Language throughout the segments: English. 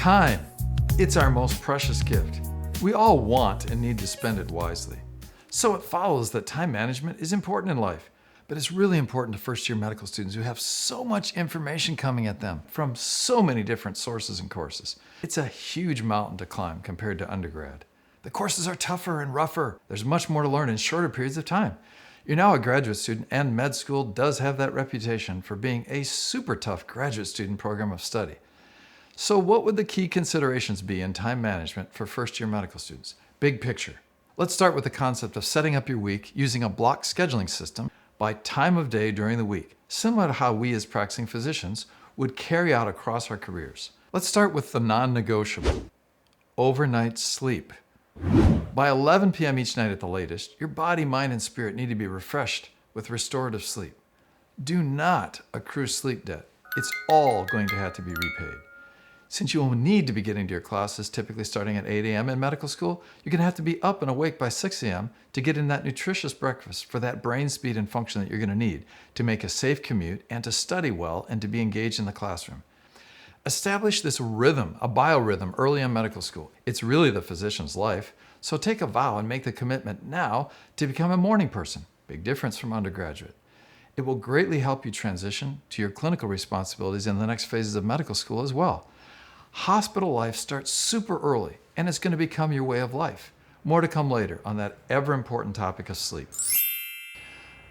Time. It's our most precious gift. We all want and need to spend it wisely. So it follows that time management is important in life, but it's really important to first-year medical students who have so much information coming at them from so many different sources and courses. It's a huge mountain to climb compared to undergrad. The courses are tougher and rougher. There's much more to learn in shorter periods of time. You're now a graduate student, and med school does have that reputation for being a super tough graduate student program of study. So what would the key considerations be in time management for first-year medical students? Big picture. Let's start with the concept of setting up your week using a block scheduling system by time of day during the week, similar to how we as practicing physicians would carry out across our careers. Let's start with the non-negotiable, overnight sleep. By 11 p.m. each night at the latest, your body, mind, and spirit need to be refreshed with restorative sleep. Do not accrue sleep debt. It's all going to have to be repaid. Since you will need to be getting to your classes typically starting at 8 a.m. in medical school, you're going to have to be up and awake by 6 a.m. to get in that nutritious breakfast for that brain speed and function that you're going to need to make a safe commute and to study well and to be engaged in the classroom. Establish this rhythm, a biorhythm, early in medical school. It's really the physician's life, so take a vow and make the commitment now to become a morning person. Big difference from undergraduate. It will greatly help you transition to your clinical responsibilities in the next phases of medical school as well. Hospital life starts super early, and it's going to become your way of life. More to come later on that ever-important topic of sleep.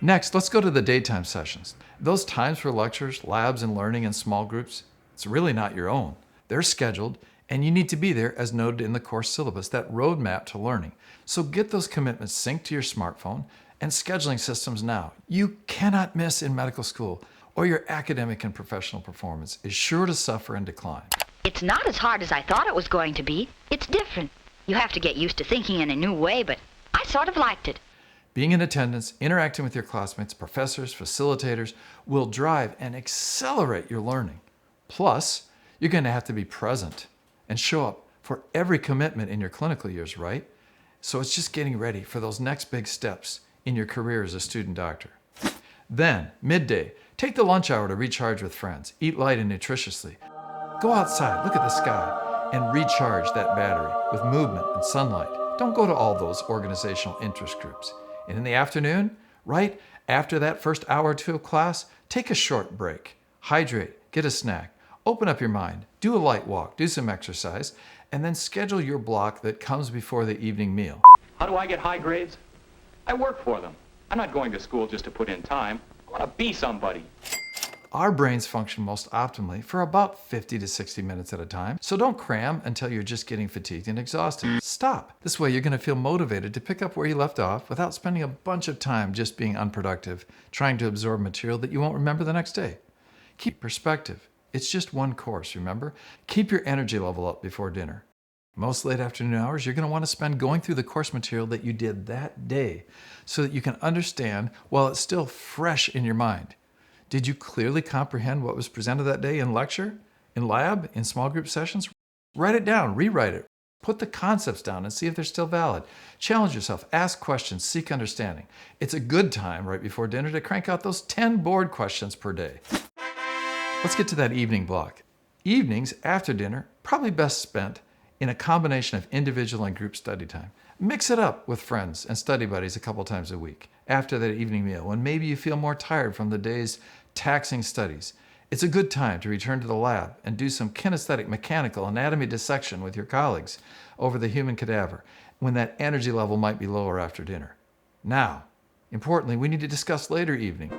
Next, let's go to the daytime sessions. Those times for lectures, labs, and learning in small groups, it's really not your own. They're scheduled, and you need to be there as noted in the course syllabus, that roadmap to learning. So get those commitments synced to your smartphone and scheduling systems now. You cannot miss in medical school, or your academic and professional performance is sure to suffer and decline. It's not as hard as I thought it was going to be. It's different. You have to get used to thinking in a new way, but I sort of liked it. Being in attendance, interacting with your classmates, professors, facilitators will drive and accelerate your learning. Plus, you're going to have to be present and show up for every commitment in your clinical years, right? So it's just getting ready for those next big steps in your career as a student doctor. Then, midday, take the lunch hour to recharge with friends. Eat light and nutritiously. Go outside, look at the sky, and recharge that battery with movement and sunlight. Don't go to all those organizational interest groups. And in the afternoon, right after that first hour or two of class, take a short break. Hydrate, get a snack, open up your mind, do a light walk, do some exercise, and then schedule your block that comes before the evening meal. How do I get high grades? I work for them. I'm not going to school just to put in time. I want to be somebody. Our brains function most optimally for about 50 to 60 minutes at a time, so don't cram until you're just getting fatigued and exhausted. Stop. This way you're going to feel motivated to pick up where you left off without spending a bunch of time just being unproductive, trying to absorb material that you won't remember the next day. Keep perspective. It's just one course, remember? Keep your energy level up before dinner. Most late afternoon hours you're going to want to spend going through the course material that you did that day so that you can understand while it's still fresh in your mind. Did you clearly comprehend what was presented that day in lecture, in lab, in small group sessions? Write it down, rewrite it. Put the concepts down and see if they're still valid. Challenge yourself, ask questions, seek understanding. It's a good time right before dinner to crank out those 10 board questions per day. Let's get to that evening block. Evenings after dinner, probably best spent in a combination of individual and group study time. Mix it up with friends and study buddies a couple times a week after that evening meal when maybe you feel more tired from the day's taxing studies. It's a good time to return to the lab and do some kinesthetic, mechanical, anatomy dissection with your colleagues over the human cadaver when that energy level might be lower after dinner. Now, importantly, we need to discuss later evening.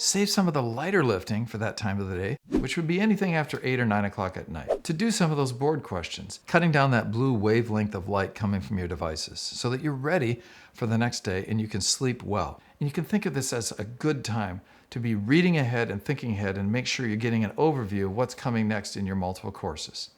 Save some of the lighter lifting for that time of the day, which would be anything after 8 or 9 o'clock at night, to do some of those board questions, cutting down that blue wavelength of light coming from your devices so that you're ready for the next day and you can sleep well. And you can think of this as a good time to be reading ahead and thinking ahead and make sure you're getting an overview of what's coming next in your multiple courses.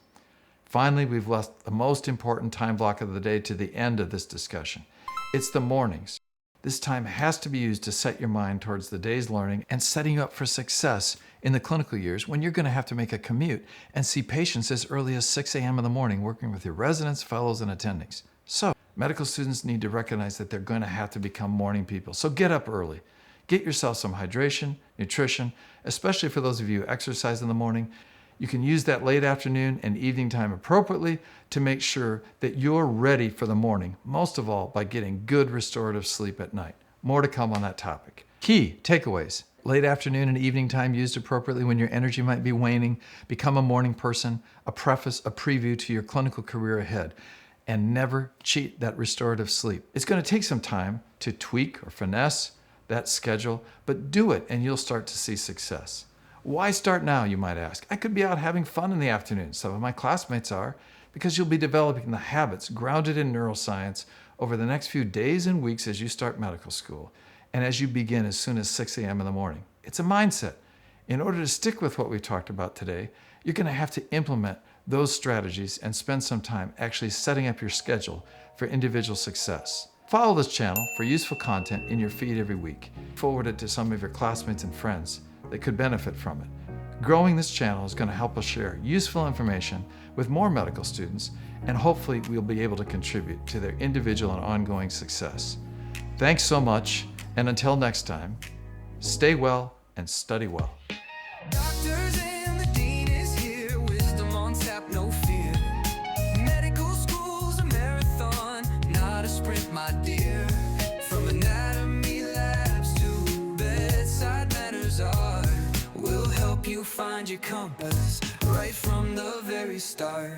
Finally, we've left the most important time block of the day to the end of this discussion. It's the mornings. This time has to be used to set your mind towards the day's learning and setting you up for success in the clinical years when you're going to have to make a commute and see patients as early as 6 a.m. in the morning working with your residents, fellows, and attendings. So, medical students need to recognize that they're going to have to become morning people. So get up early. Get yourself some hydration, nutrition, especially for those of you who exercise in the morning. You can use that late afternoon and evening time appropriately to make sure that you're ready for the morning, most of all by getting good restorative sleep at night. More to come on that topic. Key takeaways. Late afternoon and evening time used appropriately when your energy might be waning. Become a morning person. A preface, a preview to your clinical career ahead. And never cheat that restorative sleep. It's going to take some time to tweak or finesse that schedule, but do it and you'll start to see success. Why start now, you might ask? I could be out having fun in the afternoon. Some of my classmates are, because you'll be developing the habits grounded in neuroscience over the next few days and weeks as you start medical school and as you begin as soon as 6 a.m. in the morning. It's a mindset. In order to stick with what we've talked about today, you're going to have to implement those strategies and spend some time actually setting up your schedule for individual success. Follow this channel for useful content in your feed every week. Forward it to some of your classmates and friends that could benefit from it. Growing this channel is going to help us share useful information with more medical students, and hopefully we'll be able to contribute to their individual and ongoing success. Thanks so much, and until next time, stay well and study well. Doctors and the dean is here, wisdom on tap, no fear. Medical school's a marathon, not a sprint, my dear. From anatomy labs to bedside manners are, we'll help you find your compass right from the very start.